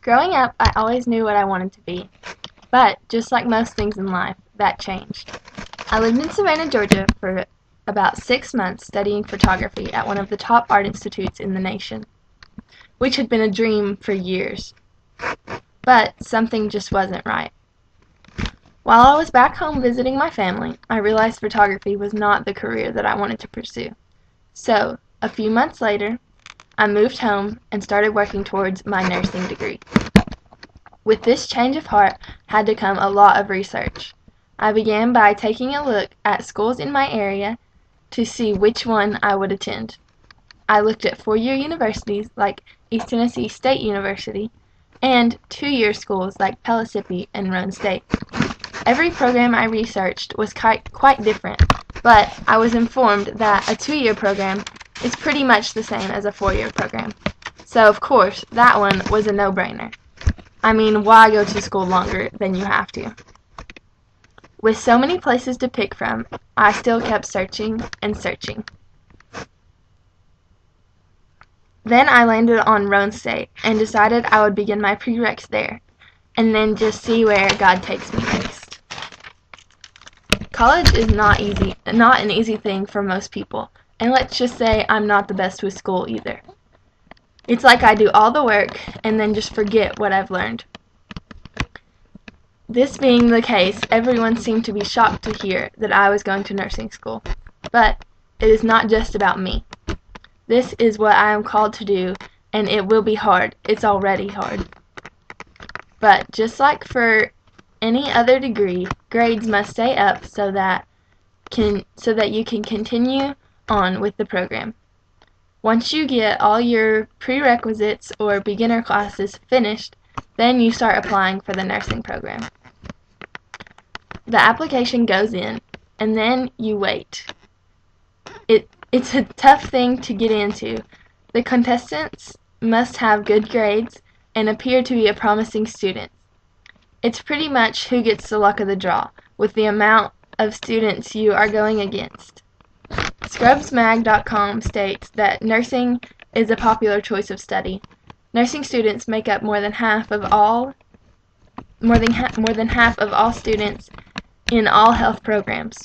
Growing up, I always knew what I wanted to be, but just like most things in life, that changed. I lived in Savannah, Georgia for about 6 months studying photography at one of the top art institutes in the nation, which had been a dream for years. But something just wasn't right. While I was back home visiting my family, I realized photography was not the career that I wanted to pursue. So, a few months later, I moved home and started working towards my nursing degree. With this change of heart had to come a lot of research. I began by taking a look at schools in my area to see which one I would attend. I looked at 4-year universities like East Tennessee State University and 2-year schools like Pellissippi and Roane State. Every program I researched was quite different, but I was informed that a 2-year program is pretty much the same as a 4-year program. So, of course, that one was a no-brainer. I mean, why go to school longer than you have to? With so many places to pick from, I still kept searching and searching. Then I landed on Roane State and decided I would begin my prereqs there, and then just see where God takes me next. College is not an easy thing for most people, and let's just say I'm not the best with school either. It's like I do all the work and then just forget what I've learned. This being the case, everyone seemed to be shocked to hear that I was going to nursing school. But it is not just about me. This is what I am called to do, and it will be hard. It's already hard. But just like for any other degree, grades must stay up so that you can continue on with the program. Once you get all your prerequisites or beginner classes finished, then you start applying for the nursing program. The application goes in, and then you wait. It's a tough thing to get into. The contestants must have good grades and appear to be a promising student. It's pretty much who gets the luck of the draw, with the amount of students you are going against. Scrubsmag.com states that nursing is a popular choice of study. Nursing students make up more than half of all students in all health programs.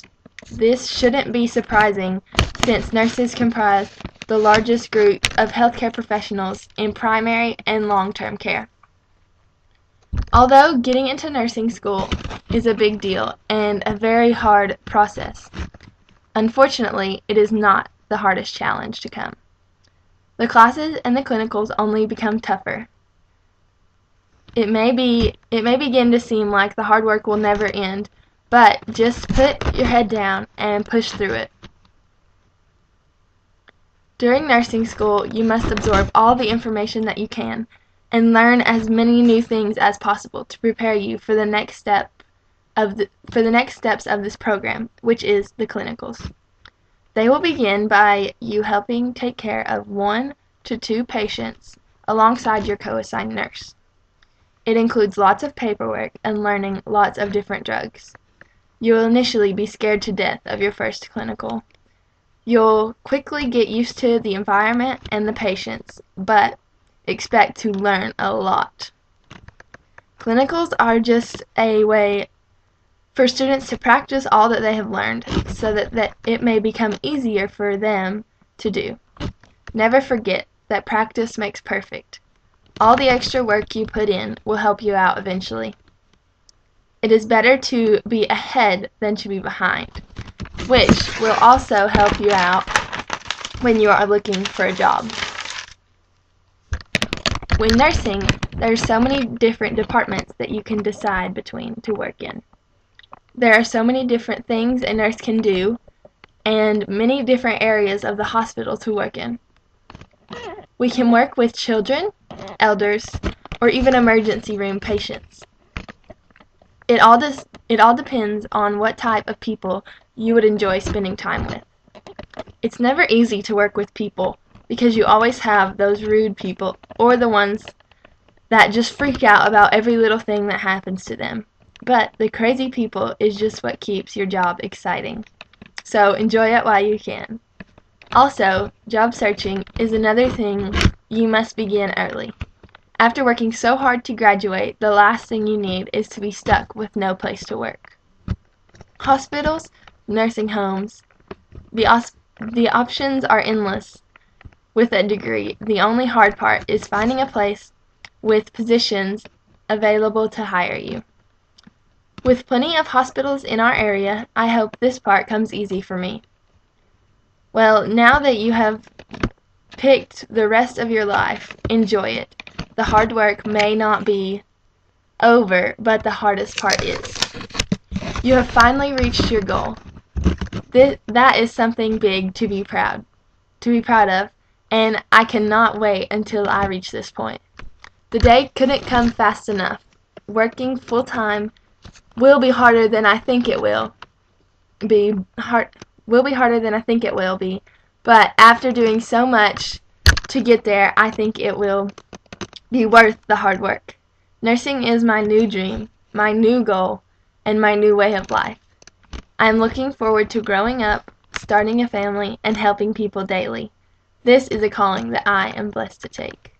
This shouldn't be surprising since nurses comprise the largest group of healthcare professionals in primary and long-term care. Although getting into nursing school is a big deal and a very hard process, unfortunately, it is not the hardest challenge to come. The classes and the clinicals only become tougher. It may begin to seem like the hard work will never end, but just put your head down and push through it. During nursing school, you must absorb all the information that you can and learn as many new things as possible to prepare you for the next steps of this program, which is the clinicals. They will begin by you helping take care of 1 to 2 patients alongside your co-assigned nurse. It includes lots of paperwork and learning lots of different drugs. You will initially be scared to death of your first clinical. You'll quickly get used to the environment and the patients, but expect to learn a lot. Clinicals are just a way for students to practice all that they have learned so that it may become easier for them to do. Never forget that practice makes perfect. All the extra work you put in will help you out eventually. It is better to be ahead than to be behind, which will also help you out when you are looking for a job. When nursing, there are so many different departments that you can decide between to work in. There are so many different things a nurse can do, and many different areas of the hospital to work in. We can work with children, elders, or even emergency room patients. It all depends on what type of people you would enjoy spending time with. It's never easy to work with people because you always have those rude people or the ones that just freak out about every little thing that happens to them. But the crazy people is just what keeps your job exciting. So enjoy it while you can. Also, job searching is another thing you must begin early. After working so hard to graduate, the last thing you need is to be stuck with no place to work. Hospitals, nursing homes, the options are endless with a degree. The only hard part is finding a place with positions available to hire you. With plenty of hospitals in our area, I hope this part comes easy for me. Well, now that you have picked the rest of your life, enjoy it. The hard work may not be over, but the hardest part is. You have finally reached your goal. That is something big to be proud of, and I cannot wait until I reach this point. The day couldn't come fast enough. Working full-time will be harder than I think it will be. But after doing so much to get there, I think it will be worth the hard work. Nursing is my new dream, my new goal, and my new way of life. I am looking forward to growing up, starting a family, and helping people daily. This is a calling that I am blessed to take.